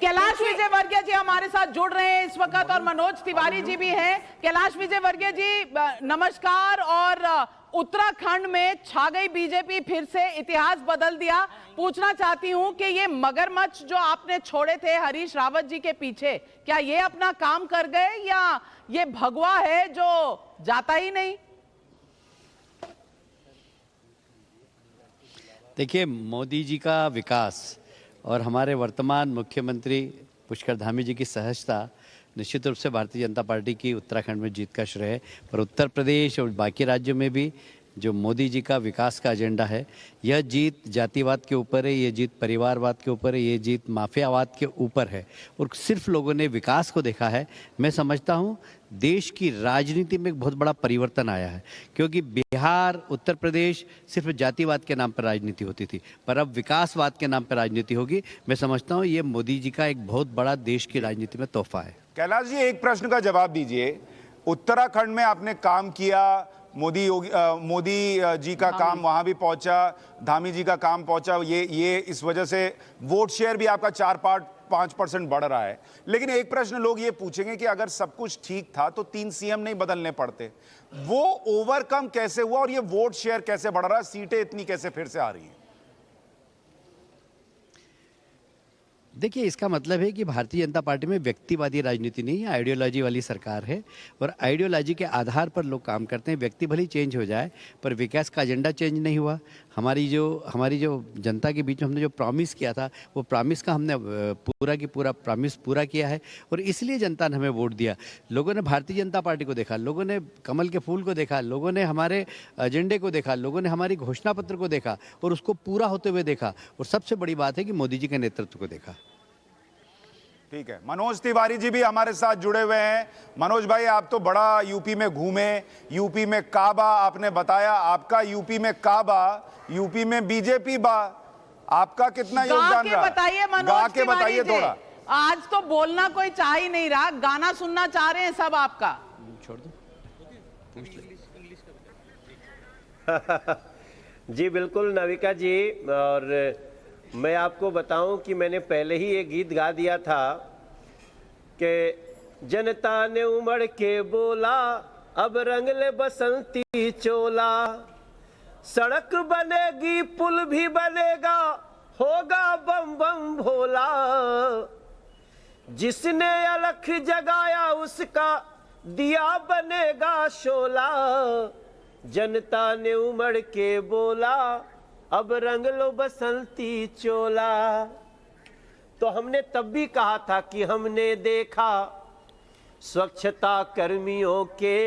कैलाश विजयवर्गीय जी हमारे साथ जुड़ रहे हैं इस वक्त और मनोज तिवारी जी भी हैं। कैलाश विजयवर्गीय जी नमस्कार। और उत्तराखंड में छा गई बीजेपी, फिर से इतिहास बदल दिया। पूछना चाहती हूं कि ये मगरमच्छ जो आपने छोड़े थे हरीश रावत जी के पीछे, क्या ये अपना काम कर गए या ये भगवा है जो जाता ही नहीं? देखिए, मोदी जी का विकास और हमारे वर्तमान मुख्यमंत्री पुष्कर धामी जी की सहजता निश्चित रूप से भारतीय जनता पार्टी की उत्तराखंड में जीत का श्रेय है। पर उत्तर प्रदेश और बाकी राज्यों में भी जो मोदी जी का विकास का एजेंडा है, यह जीत जातिवाद के ऊपर है, ये जीत परिवारवाद के ऊपर है, ये जीत माफियावाद के ऊपर है। और सिर्फ लोगों ने विकास को देखा है। मैं समझता हूँ देश की राजनीति में एक बहुत बड़ा परिवर्तन आया है, क्योंकि बिहार, उत्तर प्रदेश सिर्फ जातिवाद के नाम पर राजनीति होती थी, पर अब विकासवाद के नाम पर राजनीति होगी। मैं समझता हूँ ये मोदी जी का एक बहुत बड़ा देश की राजनीति में तोहफा है। कैलाश जी, एक प्रश्न का जवाब दीजिए। उत्तराखंड में आपने काम किया, मोदी जी का काम वहां भी पहुंचा, धामी जी का काम पहुंचा, ये इस वजह से वोट शेयर भी आपका 4-5% बढ़ रहा है। लेकिन एक प्रश्न लोग ये पूछेंगे कि अगर सब कुछ ठीक था तो 3 सीएम नहीं बदलने पड़ते, वो ओवरकम कैसे हुआ और ये वोट शेयर कैसे बढ़ रहा है, सीटें इतनी कैसे फिर से आ रही हैं? देखिए, इसका मतलब है कि भारतीय जनता पार्टी में व्यक्तिवादी राजनीति नहीं है, आइडियोलॉजी वाली सरकार है। और आइडियोलॉजी के आधार पर लोग काम करते हैं। व्यक्ति भले चेंज हो जाए पर विकास का एजेंडा चेंज नहीं हुआ। हमारी जो जनता के बीच में हमने जो प्रॉमिस किया था, वो प्रॉमिस का हमने पूरा की पूरा प्रॉमिस पूरा किया है। और इसलिए जनता ने हमें वोट दिया। लोगों ने भारतीय जनता पार्टी को देखा, लोगों ने कमल के फूल को देखा, लोगों ने हमारे एजेंडे को देखा, लोगों ने हमारी घोषणा पत्र को देखा और उसको पूरा होते हुए देखा। और सबसे बड़ी बात है कि मोदी जी के नेतृत्व को देखा। ठीक है, मनोज तिवारी जी भी हमारे साथ जुड़े हुए हैं। मनोज भाई, आप तो बड़ा यूपी में घूमे, यूपी में काबा आपने बताया, आपका यूपी में काबा, यूपी में बीजेपी बा, आपका कितना योगदान रहा? बताइए मनोज तिवारी जी, आज तो बोलना कोई चाह ही नहीं रहा, गाना सुनना चाह रहे हैं सब आपका। छोड़ दो। जी बिल्कुल नविका जी, और मैं आपको बताऊं कि मैंने पहले ही एक गीत गा दिया था कि जनता ने उमड़ के बोला अब रंग ले बसंती चोला, सड़क बनेगी पुल भी बनेगा होगा बम बम भोला, जिसने अलख जगाया उसका दिया बनेगा शोला, जनता ने उमड़ के बोला अब रंग लो बसंती चोला। तो हमने तब भी कहा था कि हमने देखा स्वच्छता कर्मियों के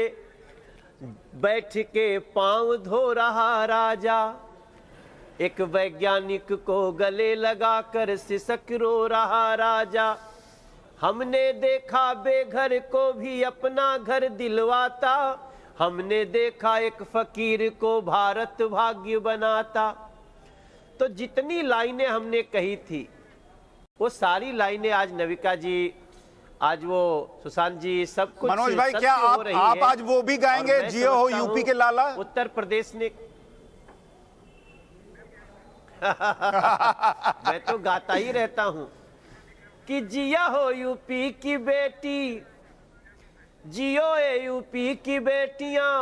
बैठ के पांव धो रहा राजा, एक वैज्ञानिक को गले लगाकर सिसक रो रहा राजा, हमने देखा बेघर को भी अपना घर दिलवाता, हमने देखा एक फकीर को भारत भाग्य बनाता। तो जितनी लाइनें हमने कही थी वो सारी लाइनें आज नविका जी, आज वो सुशांत जी, सब कुछ मनोज भाई, क्या आप आज वो भी गाएंगे, जियो हो यूपी के लाला? उत्तर प्रदेश ने मैं तो गाता ही रहता हूं कि जिया हो यूपी की बेटी, जियो ए यूपी की बेटियां,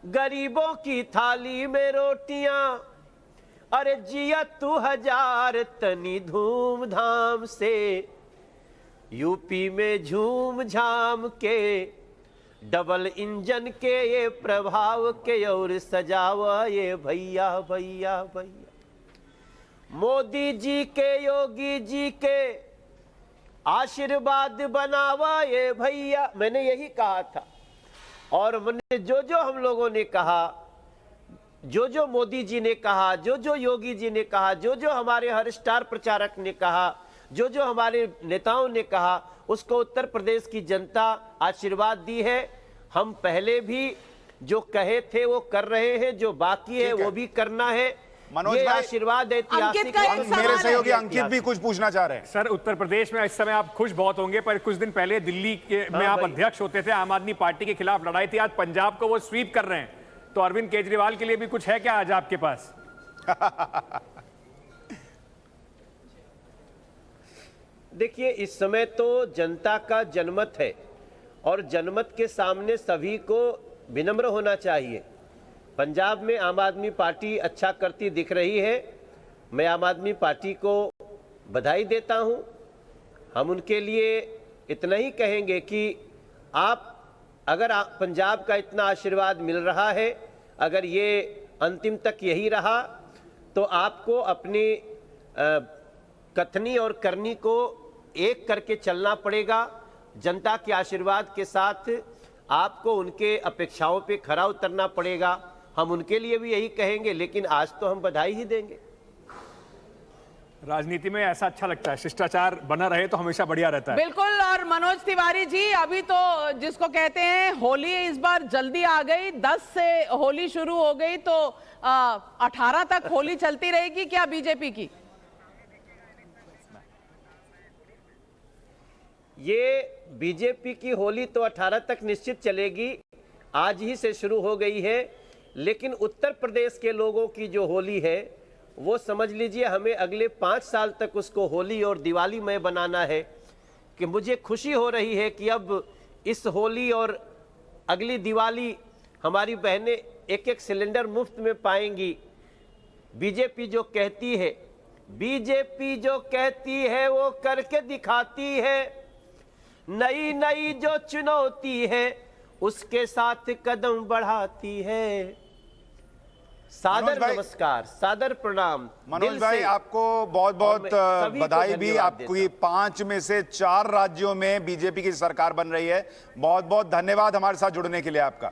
गरीबों की थाली में रोटियां, अरे जिया तू हजार तनी धूमधाम से, यूपी में झूम झाम के, डबल इंजन के ये प्रभाव के और सजावा ये भैया भैया भैया, मोदी जी के योगी जी के आशीर्वाद बनावा ये भैया। मैंने यही कहा था। और मैंने जो हम लोगों ने कहा, जो मोदी जी ने कहा, जो योगी जी ने कहा, जो हमारे हर स्टार प्रचारक ने कहा, जो हमारे नेताओं ने कहा, उसको उत्तर प्रदेश की जनता आशीर्वाद दी है। हम पहले भी जो कहे थे वो कर रहे हैं, जो बाकी है वो भी करना है। मनोज ये भाई, आशीर्वाद ऐतिहासिक। मेरे सहयोगी अंकित भी कुछ पूछना चाह रहे हैं। सर, उत्तर प्रदेश में इस समय आप खुश बहुत होंगे, पर कुछ दिन पहले दिल्ली में आप अध्यक्ष होते थे, आम आदमी पार्टी के खिलाफ लड़ाई थी, आज पंजाब को वो स्वीप कर रहे हैं। तो अरविंद केजरीवाल के लिए भी कुछ है क्या आज आपके पास? देखिए, इस समय तो जनता का जनमत है और जनमत के सामने सभी को विनम्र होना चाहिए। पंजाब में आम आदमी पार्टी अच्छा करती दिख रही है। मैं आम आदमी पार्टी को बधाई देता हूं। हम उनके लिए इतना ही कहेंगे कि अगर पंजाब का इतना आशीर्वाद मिल रहा है, अगर ये अंतिम तक यही रहा, तो आपको अपनी कथनी और करनी को एक करके चलना पड़ेगा। जनता के आशीर्वाद के साथ आपको उनके अपेक्षाओं पे खरा उतरना पड़ेगा। हम उनके लिए भी यही कहेंगे, लेकिन आज तो हम बधाई ही देंगे। राजनीति में ऐसा अच्छा लगता है, शिष्टाचार बना रहे तो हमेशा बढ़िया रहता है। बिल्कुल। और मनोज तिवारी जी, अभी तो जिसको कहते हैं होली इस बार जल्दी आ गई, 10 से होली शुरू हो गई, तो 18 तक होली चलती रहेगी क्या बीजेपी की? ये बीजेपी की होली तो 18 तक निश्चित चलेगी, आज ही से शुरू हो गई है। लेकिन उत्तर प्रदेश के लोगों की जो होली है वो समझ लीजिए हमें अगले 5 साल तक उसको होली और दिवाली में बनाना है। कि मुझे खुशी हो रही है कि अब इस होली और अगली दिवाली हमारी बहनें एक सिलेंडर मुफ्त में पाएंगी। बीजेपी जो कहती है वो करके दिखाती है। नई नई जो चुनौती है उसके साथ कदम बढ़ाती है। सादर नमस्कार, सादर प्रणाम। मनोज भाई, आपको बहुत बहुत बधाई भी। आपकी 5 में से 4 राज्यों में बीजेपी की सरकार बन रही है। बहुत बहुत धन्यवाद हमारे साथ जुड़ने के लिए आपका।